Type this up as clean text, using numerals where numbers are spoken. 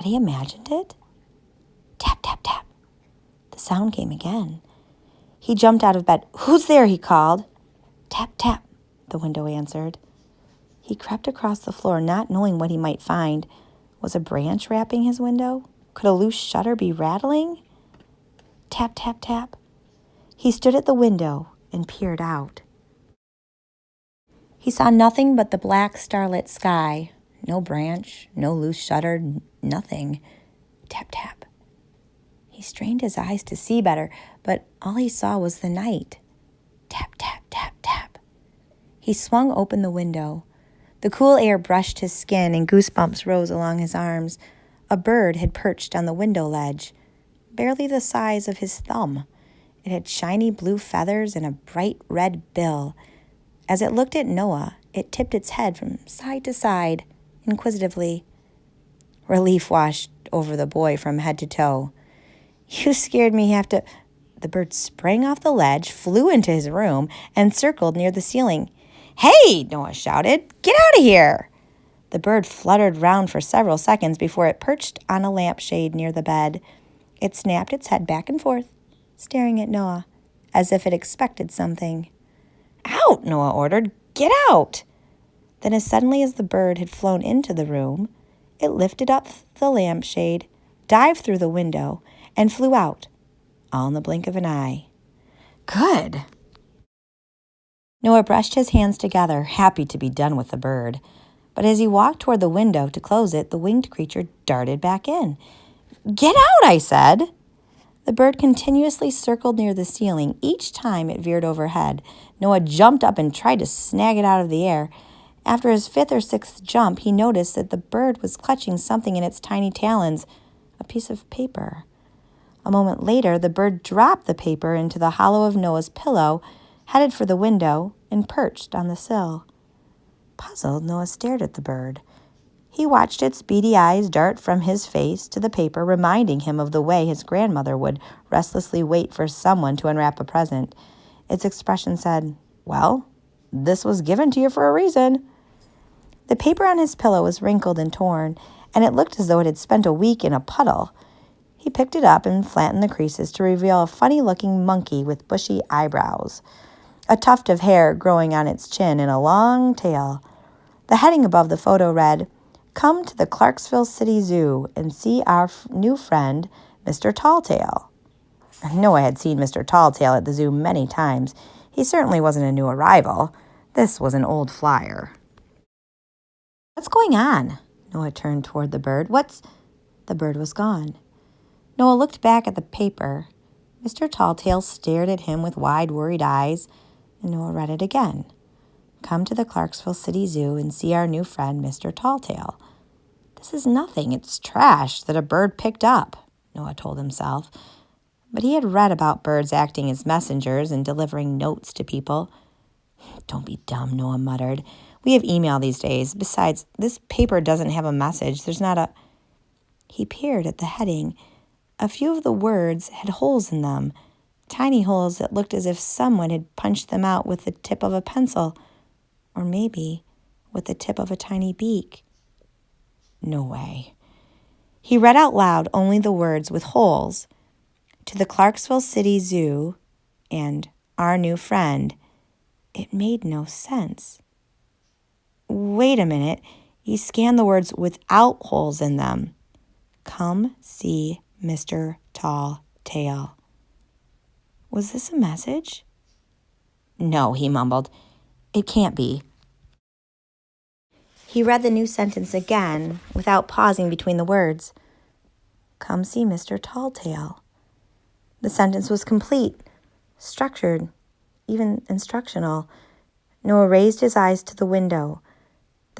Had he imagined it? Tap, tap, tap. The sound came again. He jumped out of bed. "Who's there?" he called. Tap, tap, the window answered. He crept across the floor, not knowing what he might find. Was a branch rapping his window? Could a loose shutter be rattling? Tap, tap, tap. He stood at the window and peered out. He saw nothing but the black starlit sky. No branch, no loose shutter, nothing. Tap, tap. He strained his eyes to see better, but all he saw was the night. Tap, tap, tap, tap. He swung open the window. The cool air brushed his skin and goosebumps rose along his arms. A bird had perched on the window ledge, barely the size of his thumb. It had shiny blue feathers and a bright red bill. As it looked at Noah, it tipped its head from side to side, inquisitively. Relief washed over the boy from head to toe. "You scared me half to—" The bird sprang off the ledge, flew into his room, and circled near the ceiling. "Hey!" Noah shouted. "Get out of here!" The bird fluttered round for several seconds before it perched on a lampshade near the bed. It snapped its head back and forth, staring at Noah, as if it expected something. "Out!" Noah ordered. "Get out!" Then as suddenly as the bird had flown into the room, it lifted up the lampshade, dived through the window, and flew out, all in the blink of an eye. Good! Noah brushed his hands together, happy to be done with the bird. But as he walked toward the window to close it, the winged creature darted back in. "Get out!" I said. The bird continuously circled near the ceiling. Each time it veered overhead, Noah jumped up and tried to snag it out of the air. After his fifth or sixth jump, he noticed that the bird was clutching something in its tiny talons, a piece of paper. A moment later, the bird dropped the paper into the hollow of Noah's pillow, headed for the window, and perched on the sill. Puzzled, Noah stared at the bird. He watched its beady eyes dart from his face to the paper, reminding him of the way his grandmother would restlessly wait for someone to unwrap a present. Its expression said, "Well, this was given to you for a reason." The paper on his pillow was wrinkled and torn, and it looked as though it had spent a week in a puddle. He picked it up and flattened the creases to reveal a funny-looking monkey with bushy eyebrows, a tuft of hair growing on its chin, and a long tail. The heading above the photo read, "Come to the Clarksville City Zoo and see our new friend, Mr. Talltail." Noah had seen Mr. Talltail at the zoo many times. He certainly wasn't a new arrival. This was an old flyer. "What's going on?" Noah turned toward the bird. The bird was gone. Noah looked back at the paper. Mr. Talltail stared at him with wide, worried eyes, and Noah read it again. "Come to the Clarksville City Zoo and see our new friend, Mr. Talltail." This is nothing. It's trash that a bird picked up, Noah told himself. But he had read about birds acting as messengers and delivering notes to people. "Don't be dumb," Noah muttered. "We have email these days. Besides, this paper doesn't have a message. There's not a—" He peered at the heading. A few of the words had holes in them, tiny holes that looked as if someone had punched them out with the tip of a pencil, or maybe with the tip of a tiny beak. No way. He read out loud only the words with holes. "To the Clarksville City Zoo" and "our new friend." It made no sense. Wait a minute. He scanned the words without holes in them. "Come see Mr. Talltail." Was this a message? "No," he mumbled. "It can't be." He read the new sentence again, without pausing between the words. "Come see Mr. Talltail." The sentence was complete, structured, even instructional. Noah raised his eyes to the window.